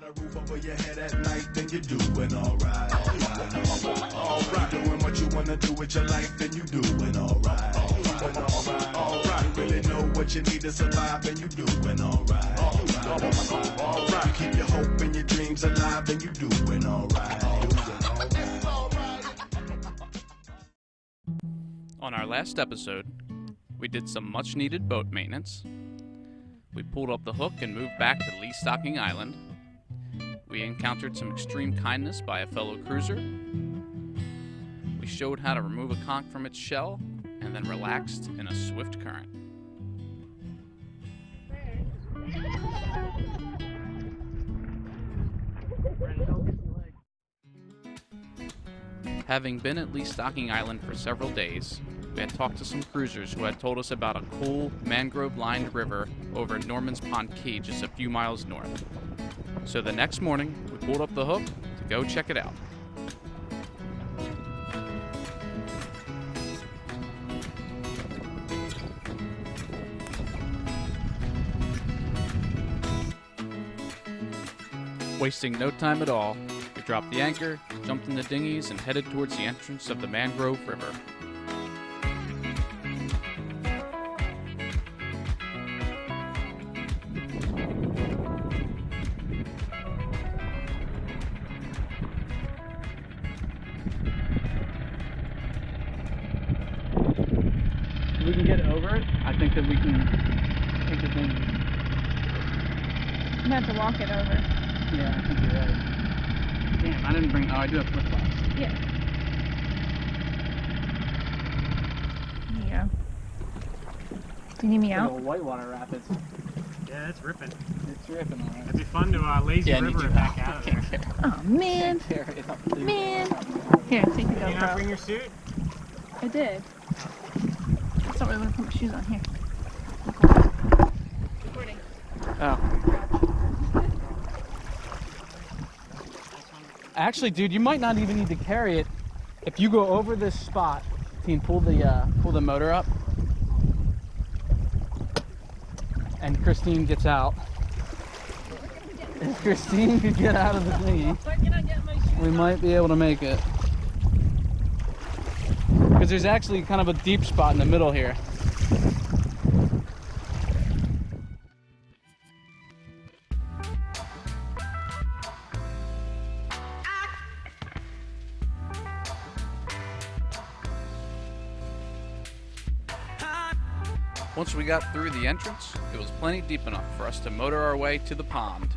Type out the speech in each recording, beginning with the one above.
a roof over your head at night, then you're doing alright. Alright. Doing what you wanna do with your life, then you doing alright. Alright. You really know what you need to survive, then you doing alright. Alright. You keep your hope and your dreams alive, then you doing alright. On our last episode, we did some much needed boat maintenance. We pulled up the hook and moved back to Lee Stocking Island. We encountered some extreme kindness by a fellow cruiser. We showed how to remove a conch from its shell and then relaxed in a swift current. Having been at Lee Stocking Island for several days, we had talked to some cruisers who had told us about a cool mangrove-lined river over at Norman's Pond Key just a few miles north. So the next morning, we pulled up the hook to go check it out. Wasting no time at all, we dropped the anchor, jumped in the dinghies, and headed towards the entrance of the Mangrove River. If we can get over it, I think that we can take the dinghy. I'm about to walk it over. Yeah, I think you're right. Damn, I didn't bring. Oh, I do have flip flops. Yeah. There you go. Do you need me out? Little whitewater rapids. Yeah, it's ripping. It's ripping, alright. It'd be fun to lazy river it back out of there. Oh man, man. Here, take the Did you not GoPro. bring your suit? I did. That's not where I'm gonna put my shoes on. Here. Recording. Oh. Actually, dude, you might not even need to carry it. If you go over this spot, you can pull the motor up, and Christine gets out. If Christine could get out of the dinghy, we might be able to make it. Because there's actually kind of a deep spot in the middle here. Once we got through the entrance, it was plenty deep enough for us to motor our way to the pond.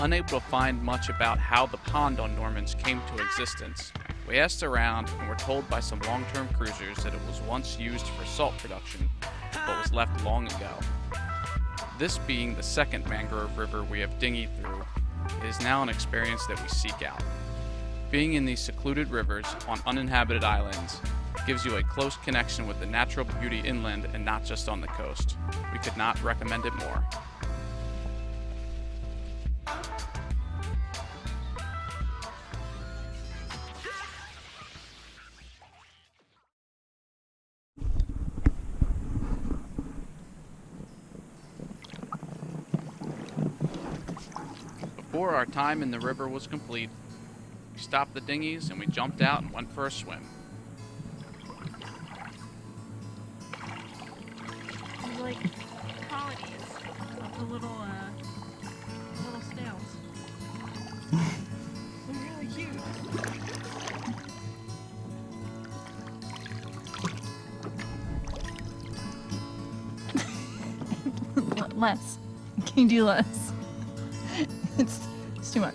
Unable to find much about how the pond on Norman's came to existence, we asked around and were told by some long-term cruisers that it was once used for salt production, but was left long ago. This being the second Mangrove River we have dinghied through, it is now an experience that we seek out. Being in these secluded rivers on uninhabited islands gives you a close connection with the natural beauty inland and not just on the coast. We could not recommend it more. Before our time in the river was complete, we stopped the dinghies and we jumped out and went for a swim. There's like colonies of the little snails. They're really cute. Less. Can you do less? It's too much.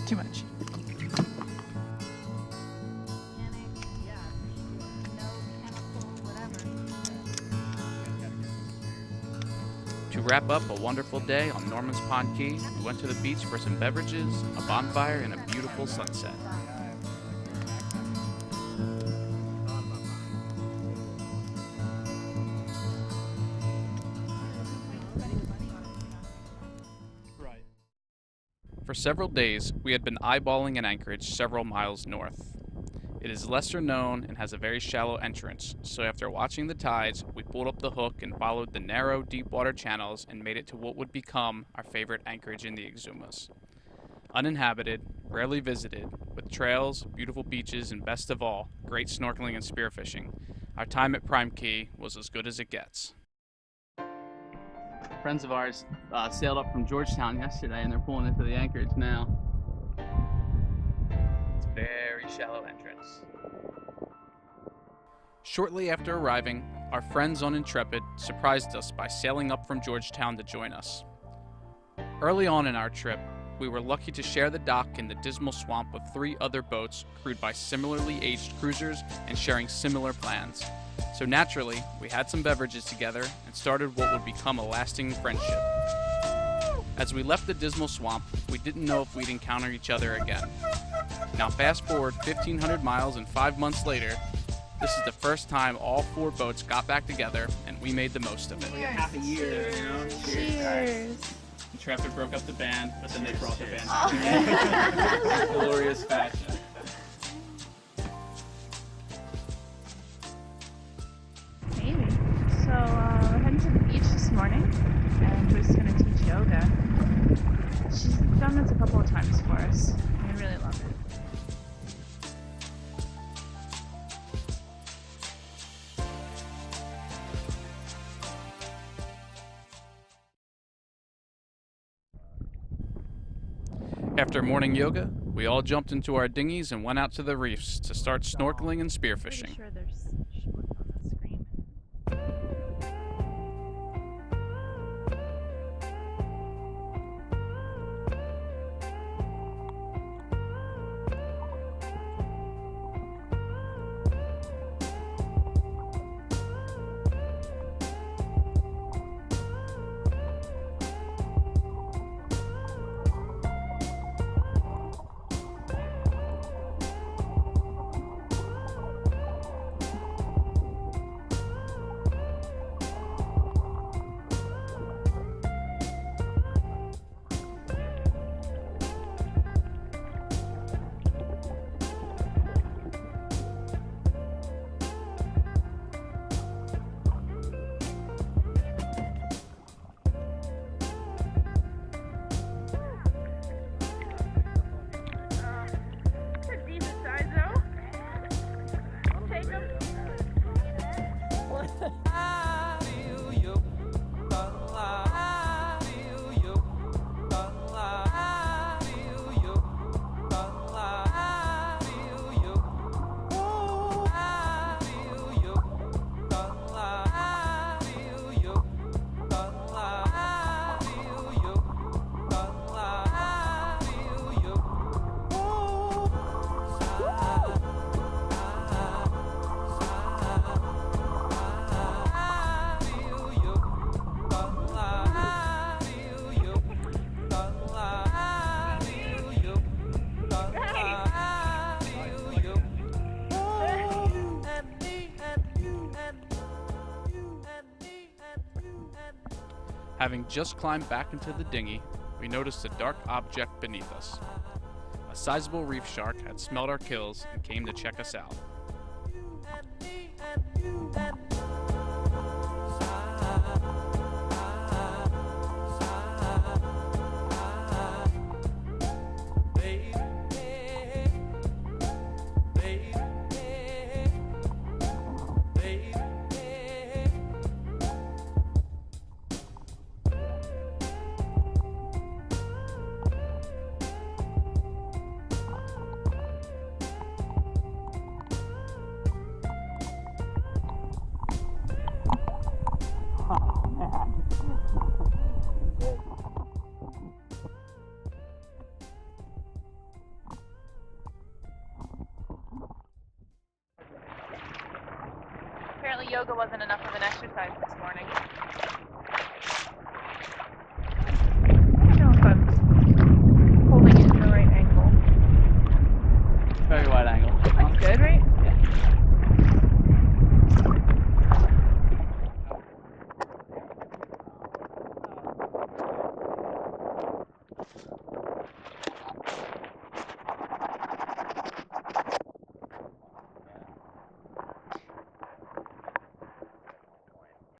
Too much. To wrap up a wonderful day on Norman's Pond Key, we went to the beach for some beverages, a bonfire, and a beautiful sunset. For several days, we had been eyeballing an anchorage several miles north. It is lesser known and has a very shallow entrance, so after watching the tides, we pulled up the hook and followed the narrow, deep water channels and made it to what would become our favorite anchorage in the Exumas. Uninhabited, rarely visited, with trails, beautiful beaches, and best of all, great snorkeling and spearfishing, our time at Prime Key was as good as it gets. Friends of ours sailed up from Georgetown yesterday and they're pulling into the anchorage now. It's a very shallow entrance. Shortly after arriving, our friends on Intrepid surprised us by sailing up from Georgetown to join us. Early on in our trip, we were lucky to share the dock in the dismal swamp with 3 other boats crewed by similarly aged cruisers and sharing similar plans. So naturally, we had some beverages together and started what would become a lasting friendship. As we left the dismal swamp, we didn't know if we'd encounter each other again. Now fast forward 1,500 miles and 5 months later, this is the first time all 4 boats got back together and we made the most of it. Cheers. Half a year, you know? Cheers. Intrepid broke up the band, but then they brought the band back. Glorious fashion. Maybe. So we're heading to the beach this morning, and we're just gonna teach yoga. She's done this a couple of times for us. We really love it. After morning yoga, we all jumped into our dinghies and went out to the reefs to start snorkeling and Pretty spearfishing. sure there's shorts on the screen. Having just climbed back into the dinghy, we noticed a dark object beneath us. A sizable reef shark had smelled our kills and came to check us out. Apparently yoga wasn't enough.